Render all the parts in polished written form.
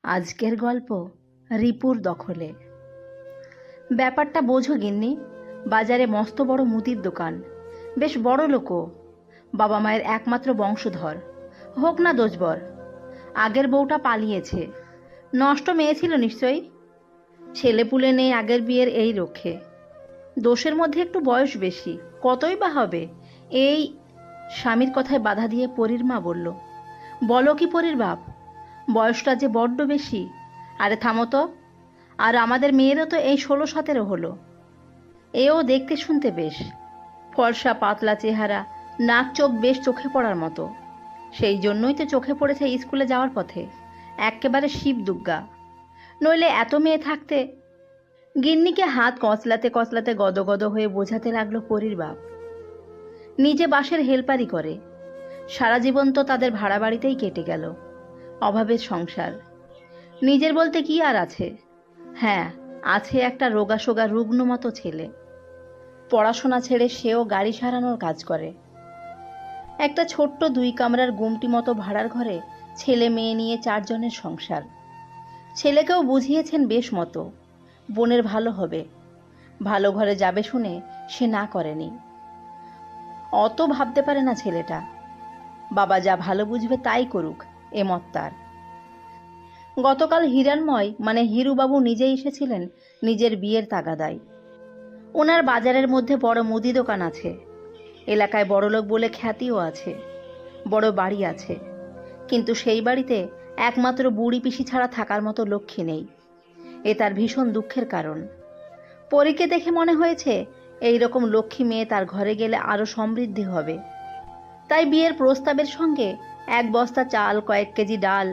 আজকের গল্প রিপুর দখলে। ব্যাপারটা বোঝো গিন্নি। বাজারে মস্ত বড় মুদির দোকান, বেশ বড় লোকও, বাবা মায়ের একমাত্র বংশধর, হোক না দোষবর। আগের বউটা পালিয়েছে, নষ্ট মেয়ে ছিল নিশ্চয়ই। ছেলেপুলে নেই আগের বিয়ের এই রক্ষে। দোষের মধ্যে একটু বয়স বেশি, কতই বা হবে এই। স্বামীর কথায় বাধা দিয়ে পরীর মা বলল, বলো কি পরীর বাপ, বয়সটা যে বড্ড বেশি। আরে থামো তো, আর আমাদের মেয়েরও তো এই 16-17 হলো। এও দেখতে শুনতে বেশ, ফর্সা পাতলা চেহারা, নাক চোখ বেশ চোখে পড়ার মতো। সেই জন্যই তো চোখে পড়েছে স্কুলে যাওয়ার পথে, এক্কেবারে শিব দুর্গা। নইলে এত মেয়ে থাকতে। গিন্নিকে হাত কচলাতে কচলাতে গদগদ হয়ে বোঝাতে লাগলো পরীর বাপ। নিজে বাসের হেলপারি করে, সারা জীবন তো তাদের ভাড়া বাড়িতেই কেটে গেল। অভাবের সংসার, নিজের বলতে কি আর আছে। হ্যাঁ, আছে একটা রোগাসোগা রুগ্ন মতো ছেলে। পড়াশোনা ছেড়ে সেও গাড়ি সারানোর কাজ করে। একটা ছোট্ট 2 কামরার গুমটি মতো ভাড়ার ঘরে ছেলে মেয়ে নিয়ে 4 জনের সংসার। ছেলেকেও বুঝিয়েছেন বেশ মতো, বোনের ভালো হবে, ভালো ঘরে যাবে শুনে সে না করেনি। অত ভাবতে পারে না ছেলেটা, বাবা যা ভালো বুঝবে তাই করুক, এ মত তার। গতকাল হিরণময় মানে হিরুবাবু নিজেই এসেছিলেন নিজের বিয়ের তাগাদায়। ওনার বাজারের মধ্যে বড় মুদি দোকান আছে, এলাকায় বড়লোক বলে খ্যাতিও আছে, বড় বাড়ি আছে। কিন্তু সেই বাড়িতে একমাত্র বুড়ি পিসি ছাড়া থাকার মতো লক্ষ্মী নেই। এ তার ভীষণ দুঃখের কারণ। পরীকে দেখে মনে হয়েছে এই রকম লক্ষ্মী মেয়ে তার ঘরে গেলে আরো সমৃদ্ধি হবে। তাই বিয়ের প্রস্তাবের সঙ্গে 1 বস্তা চাল, কয়েক কেজি ডাল,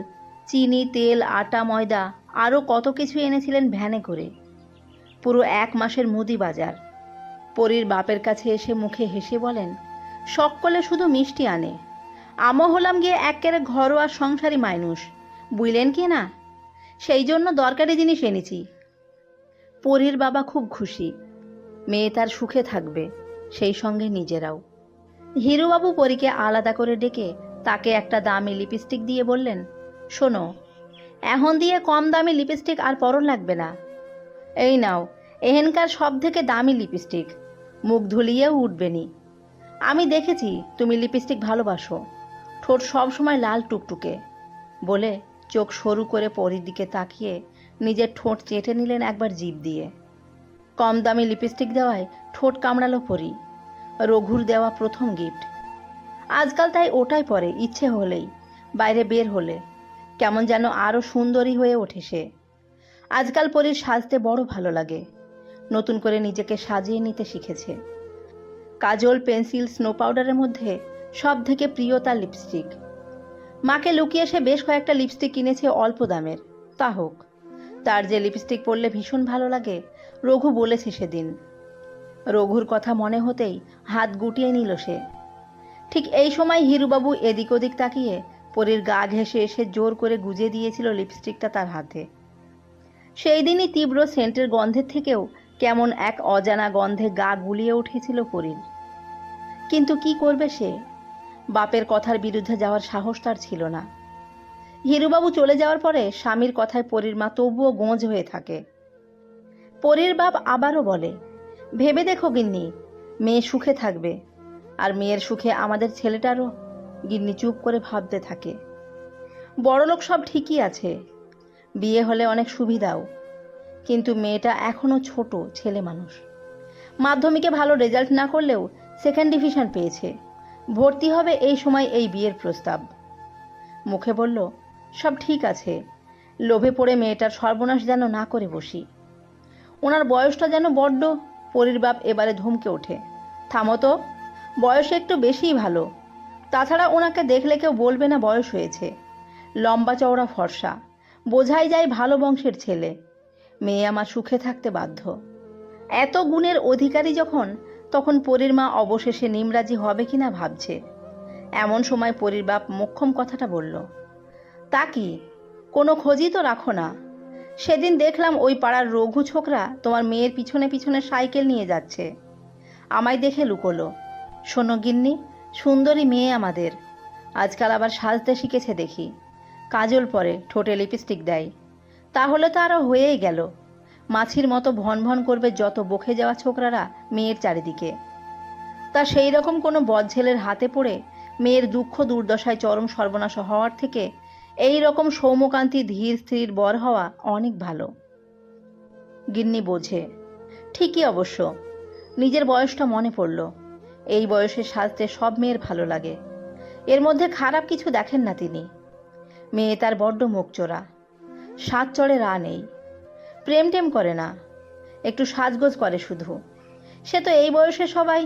চিনি, তেল, আটা, ময়দা, আরও কত কিছু এনেছিলেন ভ্যানে করে। পুরো 1 মাসের মুদি বাজার। পরীর বাপের কাছে এসে মুখে হেসে বলেন, সকলে শুধু মিষ্টি আনে, আমও হলাম গিয়ে একেবারে ঘরোয়া সংসারী মানুষ, বুঝলেন কি না, সেই জন্য দরকারি জিনিস এনেছি। পরীর বাবা খুব খুশি, মেয়ে তার সুখে থাকবে, সেই সঙ্গে নিজেরাও। হিরুবাবু পরীকে আলাদা করে ডেকে তাকে একটা দামি লিপস্টিক দিয়ে বললেন, শোনো, এখন দিয়ে কম দামি লিপস্টিক আর পরন লাগবে না। এই নাও, এহেনকার সব থেকে দামি লিপস্টিক, মুখ ধুলিয়েও উঠবেনি। আমি দেখেছি তুমি লিপস্টিক ভালোবাসো, ঠোঁট সব সময় লাল টুকটুকে। বলে চোখ সরু করে পরীর দিকে তাকিয়ে নিজের ঠোঁট চেটে নিলেন একবার জিভ দিয়ে। কম দামি লিপস্টিক দেওয়ায় ঠোঁট কামড়ালো পরী। রঘুর দেওয়া প্রথম গিফট। আজকাল তাই ওটাই পরে, ইচ্ছে হলেই, বাইরে বের হলে কেমন যেন আরও সুন্দরী হয়ে ওঠে সে। আজকাল পরীর সাজতে বড় ভালো লাগে, নতুন করে নিজেকে সাজিয়ে নিতে শিখেছে। কাজল, পেন্সিল, স্নো পাউডারের মধ্যে সব থেকে প্রিয় তার লিপস্টিক। মাকে লুকিয়ে সে বেশ কয়েকটা লিপস্টিক কিনেছে অল্প দামের, তা হোক। তার যে লিপস্টিক পরলে ভীষণ ভালো লাগে রঘু বলেছে সেদিন। রঘুর কথা মনে হতেই হাত গুটিয়ে নিল সে। ঠিক এই সময় হিরুবাবু এদিক ওদিক তাকিয়ে পরীর গা ঘেঁষে এসে জোর করে গুজে দিয়েছিল লিপস্টিকটা তার হাতে। সেই দিনই তীব্র সেন্টের গন্ধের থেকেও কেমন এক অজানা গন্ধে গা গুলিয়ে উঠেছিল পরীর। কিন্তু কি করবে সে, বাপের কথার বিরুদ্ধে যাওয়ার সাহস তার ছিল না। হিরুবাবু চলে যাওয়ার পরে স্বামীর কথায় পরীর মা তবুও গোঁজ হয়ে থাকে। পরীর বাপ আবারও বলে, ভেবে দেখো গিন্নি, মেয়ে সুখে থাকবে, আর মেয়ের সুখে আমাদের ছেলেটারও। গিন্নি চুপ করে ভাবতে থাকে। বড়লোক সব ঠিকই আছে, বিয়ে হলে অনেক সুবিধাও, কিন্তু মেয়েটা এখনো ছোট ছেলে মানুষ। মাধ্যমিকে ভালো রেজাল্ট না করলেও 2nd ডিভিশন পেয়েছে, ভর্তি হবে এই সময় এই বিয়ের প্রস্তাব। মুখে বলল, সব ঠিক আছে, লোভে পড়ে মেয়েটার সর্বনাশ যেন না করে বসি। ওনার বয়সটা যেন বড্ড। পরীর বাপ এবারে ধমকে ওঠে, থামো তো, বয়সে একটু বেশিই ভালো। তাছাড়া ওনাকে দেখলে কেউ বলবে না বয়স হয়েছে। লম্বা চওড়া ফর্সা, বোঝাই যায় ভালো বংশের ছেলে। মেয়ে আমার সুখে থাকতে বাধ্য। এত গুণের অধিকারী যখন, তখন পরীর মা অবশেষে নিমরাজি হবে কিনা ভাবছে। এমন সময় পরীর বাপ মোক্ষম কথাটা বলল, তা কি, কোনো খোঁজই তো রাখো না? সেদিন দেখলাম ওই পাড়ার রঘু ছোকরা তোমার মেয়ের পিছনে পিছনে সাইকেল নিয়ে যাচ্ছে, আমায় দেখে লুকোলো। শোনো গিন্নি, সুন্দরী মেয়ে আমাদের, আজকাল আবার সাজতে শিখেছে দেখি, কাজল পরে, ঠোঁটে লিপস্টিক দেয়, তাহলে তো আরও হয়েই গেল। মাছির মতো ভন ভন করবে যত বকে যাওয়া ছোকরারা মেয়ের চারিদিকে। তা সেই রকম কোনো বদছেলের হাতে পড়ে মেয়ের দুঃখ দুর্দশায় চরম সর্বনাশ হওয়ার থেকে এই রকম সৌম্যকান্তি ধীর স্থির বর হওয়া অনেক ভালো। গিন্নি বোঝে ঠিকই অবশ্য। নিজের বয়সটা মনে পড়ল। এই বয়সে সাজতে সব মেয়ের ভালো লাগে, এর মধ্যে খারাপ কিছু দেখেন না তিনি। মেয়ে তার বড্ড মুখচোরা, সাজ চড়ে রা নেই, প্রেম টেম করে না, একটু সাজগোজ করে শুধু। সে তো এই বয়সে সবাই।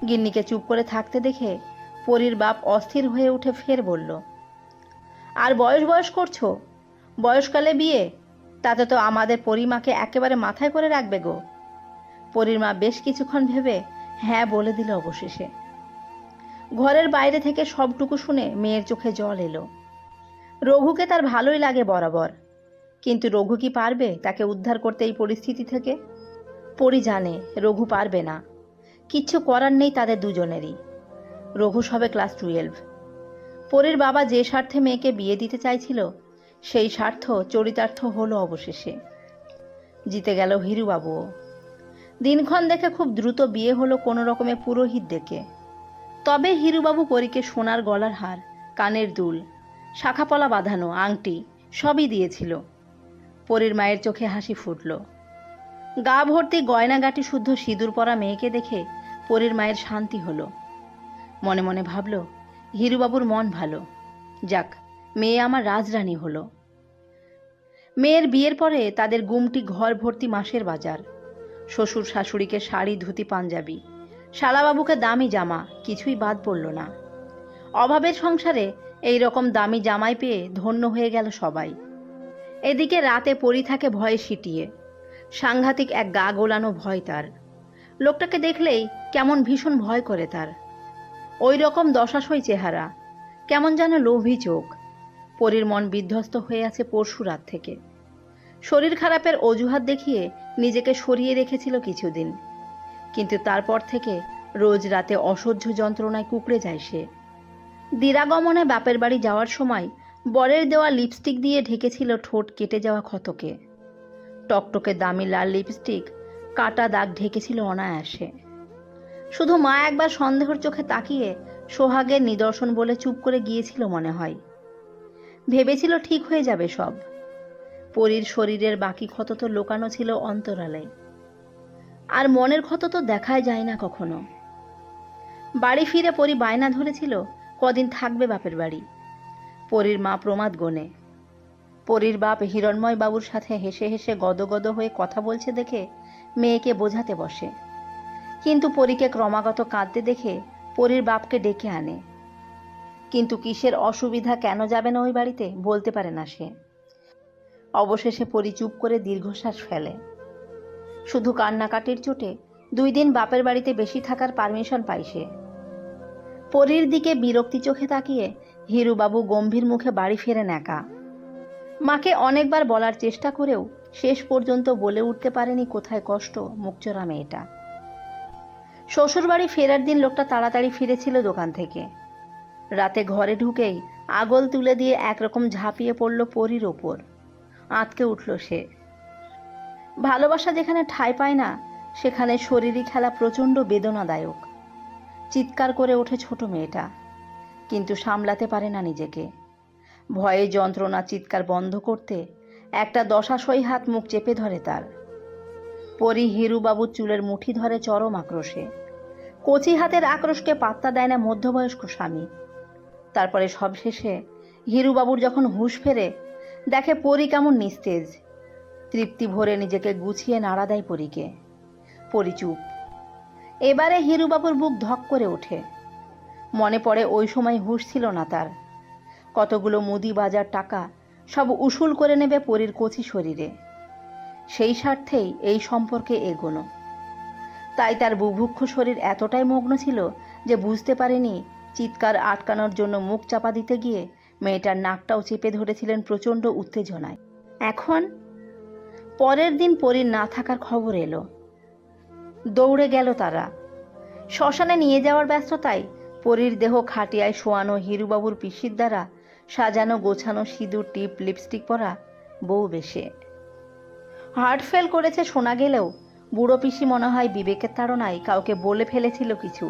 গিন্নিকে চুপ করে থাকতে দেখে পরীর বাপ অস্থির হয়ে উঠে ফের বলল, আর বয়স বয়স করছো? বয়সকালে বিয়ে, তাতে তো আমাদের পরিমাকে একেবারে মাথায় করে রাখবে গো। পরীর মা বেশ কিছুক্ষণ ভেবে হ্যাঁ বলে দিল অবশেষে। ঘরের বাইরে থেকে সবটুকু শুনে মেয়ের চোখে জল এলো। রঘুকে তার ভালোই লাগে বরাবর, কিন্তু রঘু কি পারবে তাকে উদ্ধার করতে এই পরিস্থিতি থেকে? পরি জানে রঘু পারবে না, কিচ্ছু করার নেই তাদের দুজনেরই। রঘু সবে ক্লাস 12। পরীর বাবা যে স্বার্থে মেয়েকে বিয়ে দিতে চাইছিল সেই স্বার্থ চরিতার্থ হলো অবশেষে। জিতে গেল হিরুবাবুও। দিনক্ষণ দেখে খুব দ্রুত বিয়ে হলো কোনো রকমে পুরোহিত ডেকে। তবে হিরুবাবু পরীকে সোনার গলার হার, কানের দুল, শাখাপলা বাঁধানো আংটি সবই দিয়েছিল। পরীর মায়ের চোখে হাসি ফুটল। গা ভর্তি গয়নাগাটি শুদ্ধ সিঁদুর পরা মেয়েকে দেখে পরীর মায়ের শান্তি হলো। মনে মনে ভাবল, হিরুবাবুর মন ভালো, যাক মেয়ে আমার রাজরানী হলো। মেয়ের বিয়ের পরে তাদের গুমটি ঘর ভর্তি মাসের বাজার। শ্বশুর শাশুড়িকে শাড়ি ধুতি পাঞ্জাবি, শালাবাবুকে দামি জামা, কিছুই বাদ পড়ল না। অভাবের সংসারে এই রকম দামি জামাই পেয়ে ধন্য হয়ে গেল সবাই। এদিকে রাতে পড়ি থাকে ভয়ে সিটিয়ে। সাংঘাতিক এক গা গোলানো ভয় তার। লোকটাকে দেখলেই কেমন ভীষণ ভয় করে তার। ওই রকম দশাসই চেহারা, কেমন যেন লোভী চোখ। পরীর মন বিধ্বস্ত হয়ে আছে পরশু রাত থেকে। শরীর খারাপের অজুহাত দেখিয়ে নিজেকে সরিয়ে রেখেছিল কিছুদিন, কিন্তু তারপর থেকে রোজ রাতে অসহ্য যন্ত্রণায় কুঁকড়ে যায় সে। দিরাগমনে বাপের বাড়ি যাওয়ার সময় বরের দেওয়া লিপস্টিক দিয়ে ঢেকেছিল ঠোঁট কেটে যাওয়া ক্ষতকে। টকটকে দামি লাল লিপস্টিক কাটা দাগ ঢেকেছিল অনায়াসে। শুধু মা একবার সন্দেহের চোখে তাকিয়ে সোহাগের নিদর্শন বলে চুপ করে গিয়েছিল মনে হয়। ভেবেছিল ঠিক হয়ে যাবে সব। পরীর শরীরের বাকি ক্ষত তো লুকানো ছিল অন্তরালে, আর মনের ক্ষত তো দেখাই যায় না কখনো। বাড়ি ফিরে পরী বায়না ধরেছিল কদিন থাকবে বাপের বাড়ি। পরীর মা প্রমাদ গোনে। পরীর বাপ হিরণময় বাবুর সাথে হেসে হেসে গদগদ হয়ে কথা বলছে দেখে মেয়েকে বোঝাতে বসে, কিন্তু পরীকে ক্রমাগত কাঁদতে দেখে পরীর বাপকে ডেকে আনে। কিন্তু কিসের অসুবিধা, কেন যাবে না ওই বাড়িতে বলতে পারে না সে। অবশেষে পরী চুপ করে দীর্ঘশ্বাস ফেলে। শুধু কান্নাকাটির চোটে 2 দিন বাপের বাড়িতে বেশি থাকার পারমিশন পাই সে। পরীর দিকে বিরক্তি চোখে তাকিয়ে হিরুবাবু গম্ভীর মুখে বাড়ি ফেরেন একা। মাকে অনেকবার বলার চেষ্টা করেও শেষ পর্যন্ত বলে উঠতে পারেনি কোথায় কষ্ট মুখচোরা মেয়েটা। শ্বশুরবাড়ি ফেরার দিন লোকটা তাড়াতাড়ি ফিরেছিল দোকান থেকে। রাতে ঘরে ঢুকেই আগল তুলে দিয়ে একরকম ঝাঁপিয়ে পড়ল পরীর ওপর। আঁতকে উঠল সে। ভালোবাসা যেখানে ঠাঁই পায় না সেখানে শরীরী খেলা প্রচণ্ড বেদনাদায়ক। চিৎকার করে ওঠে ছোট মেয়েটা, কিন্তু সামলাতে পারে না নিজেকে। ভয়ে যন্ত্রণা চিৎকার বন্ধ করতে একটা দশাসই হাত মুখ চেপে ধরে তার। পরী হিরুবাবুর চুলের মুঠি ধরে চরম আক্রোশে। কচি হাতের আক্রোশকে পাত্তা দেয় না মধ্যবয়স্ক স্বামী। তারপরে সবশেষে হিরুবাবুর যখন হুঁশ ফেরে, দেখে পরী কেমন নিস্তেজ। তৃপ্তি ভরে নিজেকে গুছিয়ে নাড়া দেয় পরীকে। পরী চুপ। এবারে হিরুবাবুর বুক ধক করে ওঠে। মনে পড়ে ওই সময় হুঁশ ছিল না তার। কতগুলো মুদি বাজার টাকা সব উসুল করে নেবে পরীর কচি শরীরে। সেই স্বার্থেই এই সম্পর্কে এগোনো। তাই তার বুভুক্ষ শরীর এতটাই মগ্ন ছিল যে বুঝতে পারেনি চিৎকার আটকানোর জন্য মুখ চাপা দিতে গিয়ে মেয়েটার নাকটাও চেপে ধরেছিলেন প্রচণ্ড উত্তেজনায়। এখন পরের দিন পরীর না থাকার খবর এলো। দৌড়ে গেল তারা। শ্মশানে নিয়ে যাওয়ার ব্যস্ততায় পরীর দেহ খাটিয়ায় শোয়ানো হিরুবাবুর পিসির দ্বারা সাজানো গোছানো সিঁদুর টিপ লিপস্টিক পরা বউ বেশে। হার্ট ফেল করেছে শোনা গেলেও বুড়ো পিসি মনে হয় বিবেকের তাড়নায় কাউকে বলে ফেলেছিল কিছু।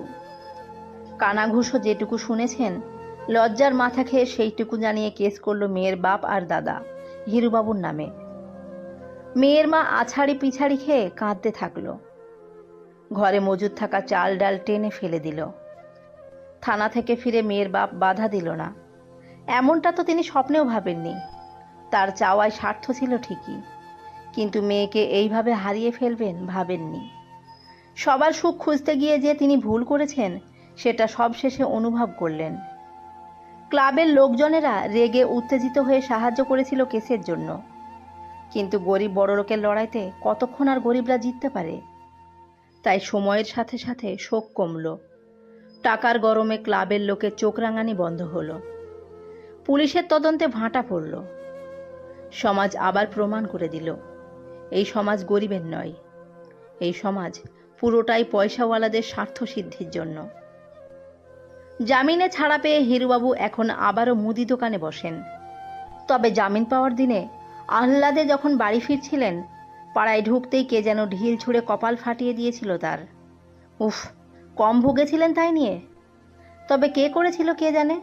কানাঘুষো যেটুকু শুনেছেন, লজ্জার মাথা খেয়ে সেইটুকু জানিয়ে কেস করলো মেয়ের বাপ আর দাদা হিরুবাবুর নামে। মেয়ের মা আছাড়ি পিছাড়ি খেয়ে কাঁদতে থাকলো। ঘরে মজুদ থাকা চাল ডাল টেনে ফেলে দিল। থানা থেকে ফিরে মেয়ের বাপ বাধা দিল না। এমনটা তো তিনি স্বপ্নেও ভাবেননি। তার চাওয়ায় স্বার্থ ছিল ঠিকই, কিন্তু মেয়েকে এইভাবে হারিয়ে ফেলবেন ভাবেননি। সবার সুখ খুঁজতে গিয়ে যে তিনি ভুল করেছেন সেটা সবশেষে অনুভব করলেন। ক্লাবের লোকজনেরা রেগে উত্তেজিত হয়ে সাহায্য করেছিল কেসের জন্য, কিন্তু গরিব বড়লোকের লড়াইতে কতক্ষণ আর গরিবরা জিততে পারে। তাই সময়ের সাথে সাথে শোক কমল। টাকার গরমে ক্লাবের লোকের চোখ রাঙানি বন্ধ হলো। পুলিশের তদন্তে ভাঁটা পড়ল। সমাজ আবার প্রমাণ করে দিল এই সমাজ গরিবের নয়, এই সমাজ পুরোটাই পয়সাওয়ালাদের স্বার্থ সিদ্ধির জন্য। জামিনে ছাড়া পেয়ে হিরুবাবু এখন আবারও মুদি দোকানে বসেন। তবে জামিন পাওয়ার দিনে আহ্লাদে যখন বাড়ি ফিরছিলেন, পাড়ায় ঢুকতেই কে যেন ঢিল ছুঁড়ে কপাল ফাটিয়ে দিয়েছিল তার। উফ, কম ভুগেছিলেন তাই নিয়ে। তবে কে করেছিল কে জানে।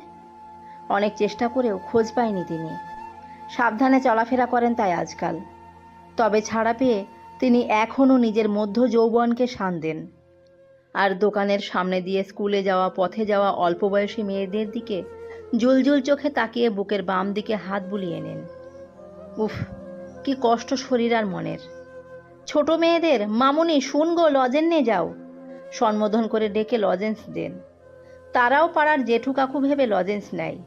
অনেক চেষ্টা করেও খোঁজ পায়নি তিনি। সাবধানে চলাফেরা করেন তাই আজকাল। তবে ছাড়া পেয়ে তিনি এখনও নিজের মধ্য যৌবনকে শান দেন। আর দোকানের সামনে দিয়ে স্কুলে যাওয়া পথে যাওয়া অল্প বয়সী মেয়েদের দিকে জুলজুল চোখে তাকিয়ে বুকের বাম দিকে হাত বুলিয়ে নেন। উফ, কি কষ্ট শরীর আর মনের। ছোট মেয়েদের মামুনি শুন গো, লজেন্স নিয়ে যাও, সম্বোধন করে ডেকে লজেন্স দেন। তারাও পাড়ার জেঠু কাকু ভেবে লজেন্স নেয়।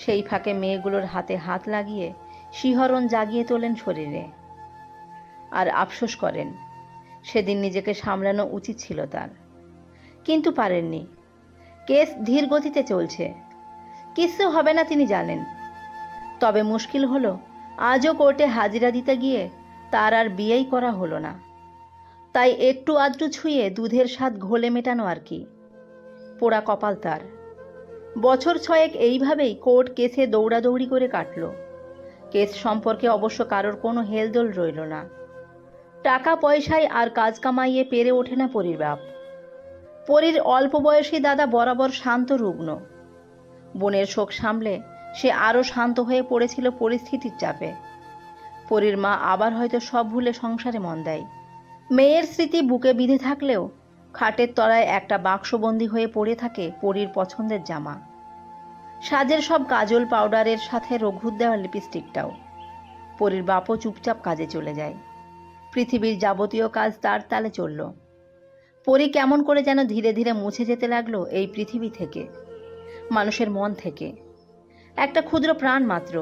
সেই ফাঁকে মেয়েগুলোর হাতে হাত লাগিয়ে শিহরণ জাগিয়ে তোলেন শরীরে। আর আফসোস করেন, সেদিন নিজেকে সামলানো উচিত ছিল তার, কিন্তু পারেননি। কেস ধীর গতিতে চলছে, কিচ্ছু হবে না তিনি জানেন। তবে মুশকিল হলো, আজও কোর্টে হাজিরা দিতে গিয়ে তার আর বিয়েই করা হলো না। তাই একটু আধটু ছুঁয়ে দুধের স্বাদ ঘোলে মেটানো আর কি। পোড়া কপাল তার। বছর ছয়েক এইভাবেই কোর্ট কেসে দৌড়াদৌড়ি করে কাটল। কেস সম্পর্কে অবশ্য কারোর কোনো হেলদোল রইল না। টাকা পয়সায় আর কাজ কামাইয়ে পেরে ওঠে না পরীর বাপ। পরীর অল্প বয়সী দাদা বরাবর শান্ত রুগ্ন। বোনের শোক সামলে সে আরও শান্ত হয়ে পড়েছিল পরিস্থিতির চাপে। পরীর মা আবার হয়তো সব ভুলে সংসারে মন দেয়। মেয়ের স্মৃতি বুকে বিঁধে থাকলেও খাটের তলায় একটা বাক্সবন্দি হয়ে পড়ে থাকে পরীর পছন্দের জামা, সাজের সব কাজল পাউডারের সাথে রঘুর দেওয়া লিপস্টিকটাও। পরীর বাপও চুপচাপ কাজে চলে যায়। পৃথিবীর যাবতীয় কাজ তার তালে চলল। পরী কেমন করে যেন ধীরে ধীরে মুছে যেতে লাগলো এই পৃথিবী থেকে, মানুষের মন থেকে। একটা ক্ষুদ্র প্রাণ মাত্র,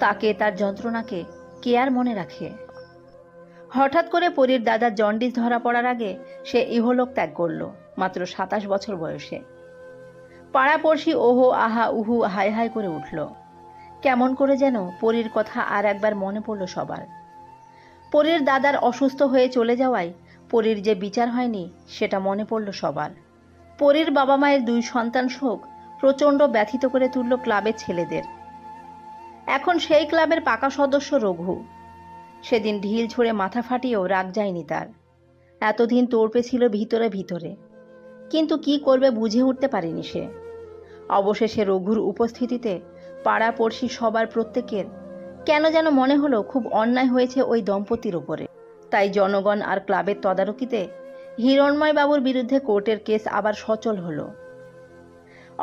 তাকে, তার যন্ত্রণাকে কে আর মনে রাখে। হঠাৎ করে পরীর দাদার জন্ডিস ধরা পড়ার আগে সে ইহলোক ত্যাগ করল, মাত্র 27 বছর বয়সে। পাড়াপড়শি ওহো আহা উহু হাই হাই করে উঠল। কেমন করে যেন পরীর কথা আর একবার মনে পড়ল সবার। পরীর দাদার অসুস্থ হয়ে চলে যাওয়ায় পরীর যে বিচার হয়নি সেটা মনে পড়ল সবার। পরীর বাবা মায়ের 2 সন্তান শোক প্রচণ্ড ব্যথিত করে তুলল ক্লাবের ছেলেদের। এখন সেই ক্লাবের পাকা সদস্য রঘু। সেদিন ঢিল ছুঁড়ে মাথা ফাটিয়েও রাগ যায়নি তার। এতদিন তোড়পে ছিল ভিতরে ভিতরে, কিন্তু কি করবে বুঝে উঠতে পারেনি সে। অবশেষে রঘুর উপস্থিতিতে পাড়াপড়শি সবার প্রত্যেকের কেন যেন মনে হলো খুব অন্যায় হয়েছে ওই দম্পতির ওপরে। তাই জনগণ আর ক্লাবের তদারকিতে হিরণময় বাবুর বিরুদ্ধে কোর্টের কেস আবার সচল হলো।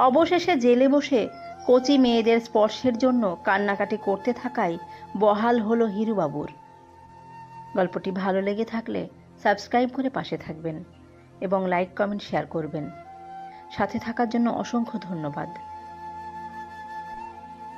অবশেষে জেলে বসে কচি মেয়েদের স্পর্শের জন্য কান্নাকাটি করতে থাকায় বহাল হলো হিরুবাবুর। গল্পটি ভালো লেগে থাকলে সাবস্ক্রাইব করে পাশে থাকবেন এবং লাইক কমেন্ট শেয়ার করবেন। সাথে থাকার জন্য অসংখ্য ধন্যবাদ।